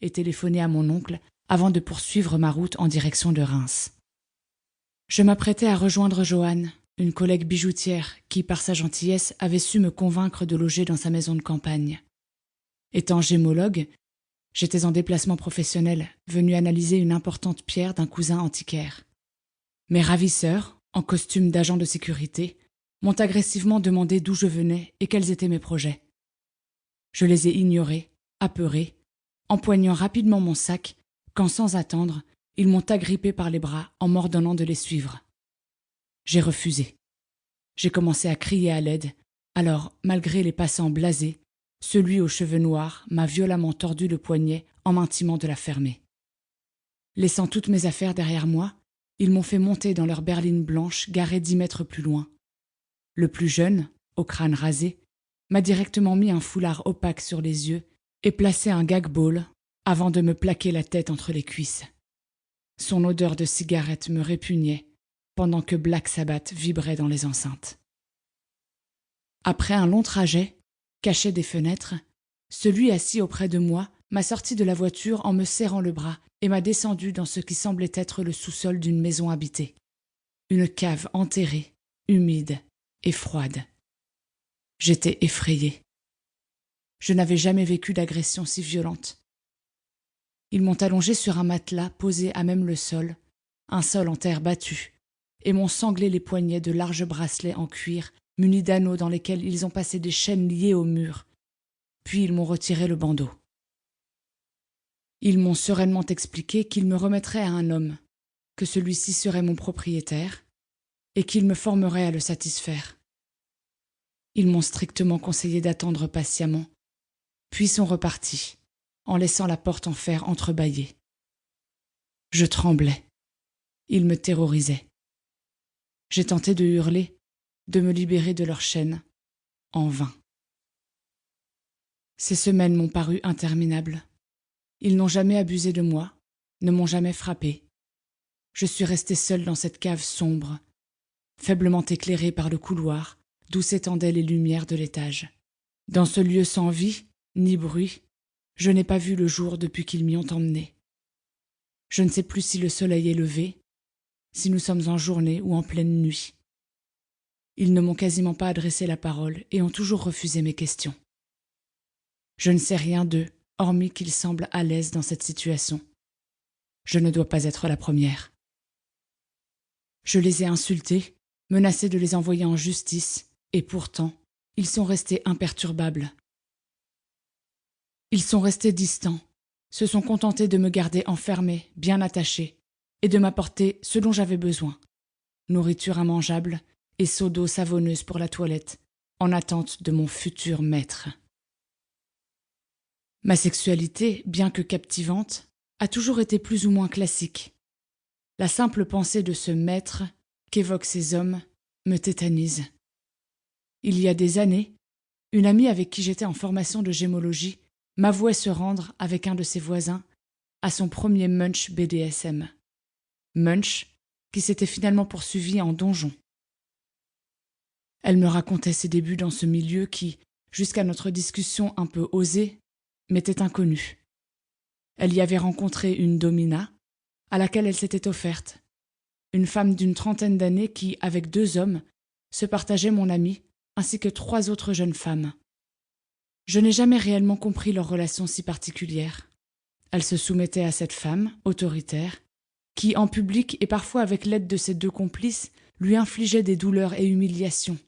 et téléphoné à mon oncle avant de poursuivre ma route en direction de Reims. Je m'apprêtais à rejoindre Joanne, une collègue bijoutière qui, par sa gentillesse, avait su me convaincre de loger dans sa maison de campagne. Étant gémologue, j'étais en déplacement professionnel, venu analyser une importante pierre d'un cousin antiquaire. Mes ravisseurs, en costume d'agent de sécurité, m'ont agressivement demandé d'où je venais et quels étaient mes projets. Je les ai ignorés, apeurés, empoignant rapidement mon sac, quand sans attendre, ils m'ont agrippé par les bras en m'ordonnant de les suivre. J'ai refusé. J'ai commencé à crier à l'aide, alors, malgré les passants blasés, celui aux cheveux noirs m'a violemment tordu le poignet en m'intimant de la fermer. Laissant toutes mes affaires derrière moi, ils m'ont fait monter dans leur berline blanche garée 10 mètres plus loin. Le plus jeune, au crâne rasé, m'a directement mis un foulard opaque sur les yeux et placé un gag-ball avant de me plaquer la tête entre les cuisses. Son odeur de cigarette me répugnait pendant que Black Sabbath vibrait dans les enceintes. Après un long trajet, caché des fenêtres, celui assis auprès de moi m'a sorti de la voiture en me serrant le bras et m'a descendu dans ce qui semblait être le sous-sol d'une maison habitée. Une cave enterrée, humide et froide. J'étais effrayée. Je n'avais jamais vécu d'agression si violente. Ils m'ont allongé sur un matelas posé à même le sol, un sol en terre battue, et m'ont sanglé les poignets de larges bracelets en cuir munis d'anneaux dans lesquels ils ont passé des chaînes liées au mur, puis ils m'ont retiré le bandeau. Ils m'ont sereinement expliqué qu'ils me remettraient à un homme, que celui-ci serait mon propriétaire, et qu'il me formerait à le satisfaire. Ils m'ont strictement conseillé d'attendre patiemment, puis sont repartis, en laissant la porte en fer entrebâillée. Je tremblais. Ils me terrorisaient. J'ai tenté de hurler, de me libérer de leurs chaînes, en vain. Ces semaines m'ont paru interminables. Ils n'ont jamais abusé de moi, ne m'ont jamais frappé. Je suis restée seule dans cette cave sombre, faiblement éclairée par le couloir d'où s'étendaient les lumières de l'étage. Dans ce lieu sans vie, ni bruit, je n'ai pas vu le jour depuis qu'ils m'y ont emmenée. Je ne sais plus si le soleil est levé, si nous sommes en journée ou en pleine nuit. Ils ne m'ont quasiment pas adressé la parole et ont toujours refusé mes questions. Je ne sais rien d'eux, hormis qu'ils semblent à l'aise dans cette situation. Je ne dois pas être la première. Je les ai insultés, menacés de les envoyer en justice, et pourtant, ils sont restés imperturbables. Ils sont restés distants, se sont contentés de me garder enfermée, bien attachée, et de m'apporter ce dont j'avais besoin, nourriture immangeable et seau d'eau savonneuse pour la toilette, en attente de mon futur maître. Ma sexualité, bien que captivante, a toujours été plus ou moins classique. La simple pensée de ce maître qu'évoquent ces hommes me tétanise. Il y a des années, une amie avec qui j'étais en formation de gémologie m'avouait se rendre avec un de ses voisins à son premier munch BDSM. Munch qui s'était finalement poursuivi en donjon. Elle me racontait ses débuts dans ce milieu qui, jusqu'à notre discussion un peu osée, m'était inconnu. Elle y avait rencontré une domina, à laquelle elle s'était offerte, une femme d'une trentaine d'années qui, avec 2 hommes, se partageait mon amie, ainsi que 3 autres jeunes femmes. Je n'ai jamais réellement compris leur relation si particulière. Elle se soumettait à cette femme, autoritaire, qui, en public et parfois avec l'aide de ses 2 complices, lui infligeait des douleurs et humiliations.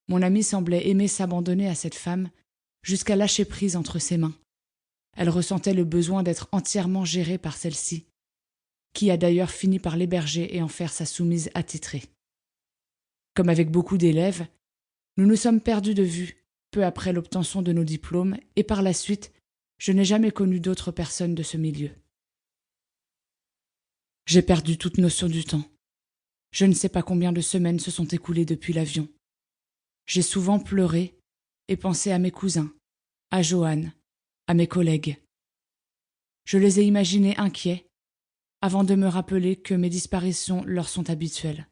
Mon amie semblait aimer s'abandonner à cette femme, jusqu'à lâcher prise entre ses mains. Elle ressentait le besoin d'être entièrement gérée par celle-ci, qui a d'ailleurs fini par l'héberger et en faire sa soumise attitrée. Comme avec beaucoup d'élèves, nous nous sommes perdus de vue, peu après l'obtention de nos diplômes, et par la suite, je n'ai jamais connu d'autres personnes de ce milieu. J'ai perdu toute notion du temps. Je ne sais pas combien de semaines se sont écoulées depuis l'avion. J'ai souvent pleuré et pensé à mes cousins, à Joanne, à mes collègues. Je les ai imaginés inquiets, avant de me rappeler que mes disparitions leur sont habituelles.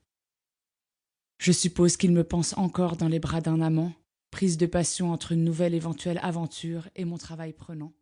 Je suppose qu'ils me pensent encore dans les bras d'un amant, prise de passion entre une nouvelle éventuelle aventure et mon travail prenant.